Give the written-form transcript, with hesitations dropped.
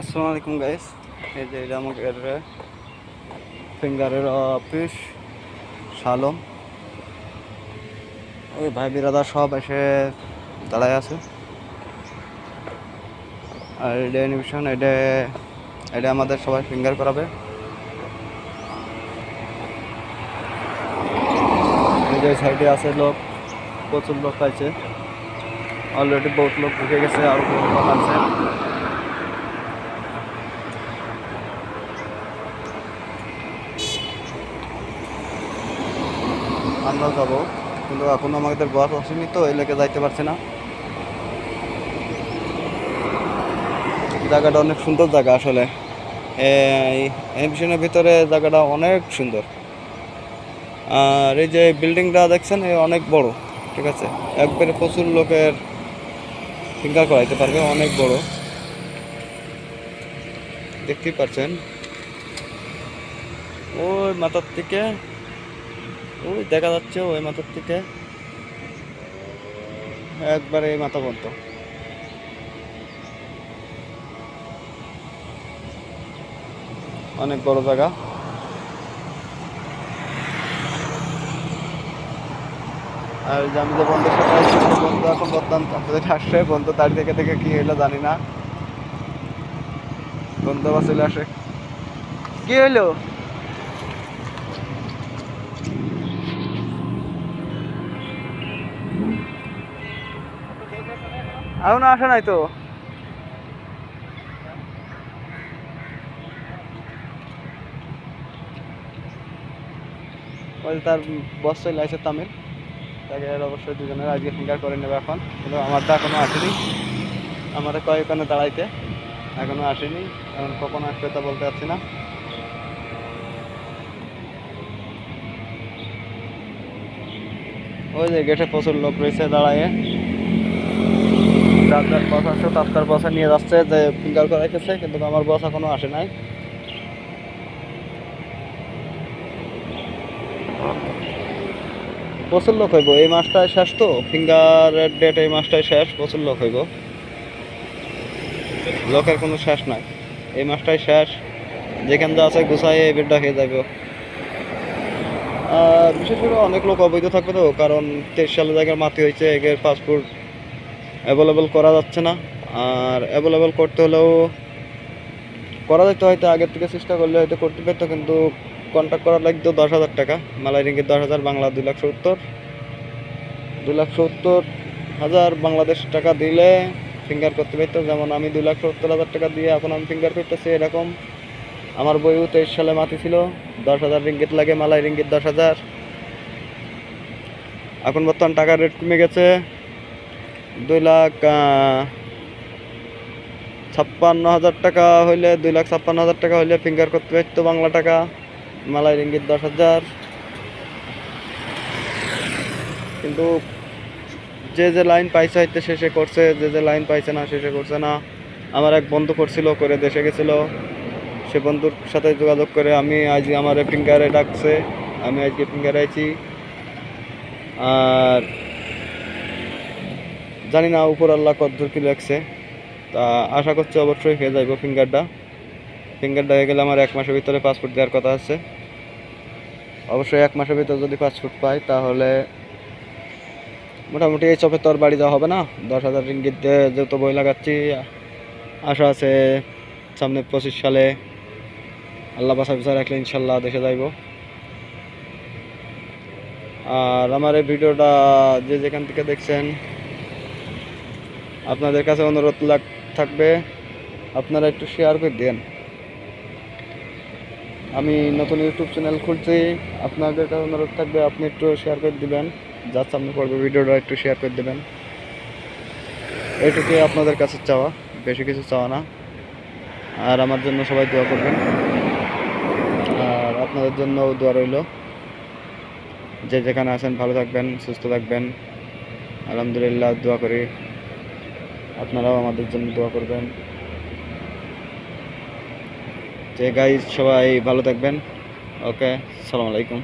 আসসালামু আলাইকুম গাইস। এই যে এটা আমাদের ফিঙ্গারের অফিস শালম। ওই ভাই বিরাদার সব এসে দাঁড়ায় আছে। আর এটা অ্যানিমেশন, এটা আমাদের সবাই ফিঙ্গার করাবে। এই যে সাইডে আছে লোক, প্রচুর লোক আছে অলরেডি, বহুত লোক ঢুকে গেছে, আর বহুত লোক আছে। আমরা যাবো, কিন্তু এখন আমাদের বস আসেনি, তো এই লেগে যাইতে পারছে না। জায়গাটা অনেক সুন্দর জায়গা আসলে, এই এক্সিবিশনের ভিতরে জায়গাটা অনেক সুন্দর। আর এই যে বিল্ডিংটা দেখছেন, অনেক বড়, ঠিক আছে, একবারে প্রচুর লোকের ফিঙ্গার করাইতে পারবে, অনেক বড়, দেখতেই পাচ্ছেন। ওই মাথার থেকে, ওই দেখা যাচ্ছে ওই মাথার থেকে একবারে এই মাথা পর্যন্ত। অনেক বড় জায়গা। আর যে আমি যে বন্ধুর সাথে আছি, বন্ধু এখন বর্তমান আপনাদের আসছে, বন্ধু দাঁড়িয়ে থেকে থেকে কি হইলো জানি না, বন্ধু আবার চলে আসে। কি হইলো? এখনো আসে নাই তো। ওই তার বস চলে আসে তামিল, তাকে অবশ্যই দুজনের আজকে ফিঙ্গার করে নেবে এখন, কিন্তু আমার তো এখনো আসেনি। আমাদের কয়েকখানে দাঁড়াইতে এখনো আসেনি, এখন কখন আসবে তা বলতে পারছি না। ওই যে গেটে প্রচুর লোক রয়েছে দাঁড়ায়, যার বস আসছে তার বসে নিয়ে যাচ্ছে যে ফিঙ্গার করাইতেছে, কিন্তু আমার বস এখনো আসে নাই। প্রচুর লোক হইব, এই মাসটায় শেষ তো, ফিঙ্গারের ডেট এই মাসটায় শেষ, প্রচুর লোক হইব, লোকের কোনো শেষ নাই, এই মাসটাই শেষ। যেখান যা আছে গুছাই এই বেডটা হয়ে যাবে। বিশেষ করে অনেক লোক অবৈধ থাকবে তো, কারণ 23 সালে জায়গার মাটি হয়েছে, এর পাসপোর্ট অ্যাভেলেবেল করা যাচ্ছে না। আর অ্যাভেলেবেল করতে হলেও করা যেত, হয়তো আগের থেকে চেষ্টা করলে হয়তো করতে পারতো, কিন্তু কন্ট্যাক্ট করা লাগতো 10,000 টাকা, মালাই রিঙ্গিত 10,000, বাংলা 2,70,000 বাংলাদেশ টাকা দিলে ফিঙ্গার করতে পারতো। যেমন আমি 2,70,000 টাকা দিয়ে এখন আমি ফিঙ্গার করতেছি, এরকম আমার বইও 23 সালে মাটি ছিল, 10,000 রিঙ্গিত লাগে, মালাই রিঙ্গিত 10,000। এখন বর্তমান টাকার রেট কমে গেছে, 2,56,000 টাকা হইলে, 2,56,000 টাকা হইলে ফিঙ্গার করতে পারতো বাংলা টাকা, মালাই রিঙ্গিত 10,000। কিন্তু যে লাইন পাইছে হয়তো শেষে করছে, যে লাইন পাইছে না শেষে করছে না। আমার এক বন্ধু করছিল, করে দেশে গেছিল, সে বন্ধুর সাথে যোগাযোগ করে আমি আজ আমার ফিঙ্গারে ডাকছে, আমি আজকে ফিঙ্গারে আইছি। আর জানি না উপর আল্লাহ কদ্দুর কি লাগছে, তা আশা করছি অবশ্যই হয়ে যাইব ফিঙ্গারটা হয়ে গেলে আমার 1 মাসের ভিতরে পাসপোর্ট দেওয়ার কথা আছে। অবশ্যই 1 মাসের ভিতরে যদি পাসপোর্ট পাই, তাহলে মোটামুটি এই চপে তো আর বাড়ি যাওয়া হবে না। 10,000 রিঙ্গিত দিয়ে যেহেতু বই লাগাচ্ছি, আশা আছে সামনে 25 সালে আল্লাহ বাসা বিচার রাখলে ইনশাল্লাহ দেশে যাইব। আর আমার এই ভিডিওটা যে যেখান থেকে দেখছেন, আপনাদের কাছে অনুরোধ থাকবে, আপনারা একটু শেয়ার করে দেন। আমি নতুন ইউটিউব চ্যানেল খুলছি, আপনাদের কাছে অনুরোধ থাকবে, আপনি একটু শেয়ার করে দিবেন, যার সামনে পড়বে ভিডিওটা একটু শেয়ার করে দেবেন। এইটুকুই আপনাদের কাছে চাওয়া, বেশি কিছু চাওয়া না। আর আমার জন্য সবাই দোয়া করবেন, আর আপনাদের জন্য দোয়া রইল। যে যেখানে আছেন ভালো থাকবেন, সুস্থ থাকবেন, আলহামদুলিল্লাহ দোয়া করি। আপনারাও আমাদের জন্য দোয়া করবেন। যে গাইজ সবাই ভালো থাকবেন। ওকে, আসসালামু আলাইকুম।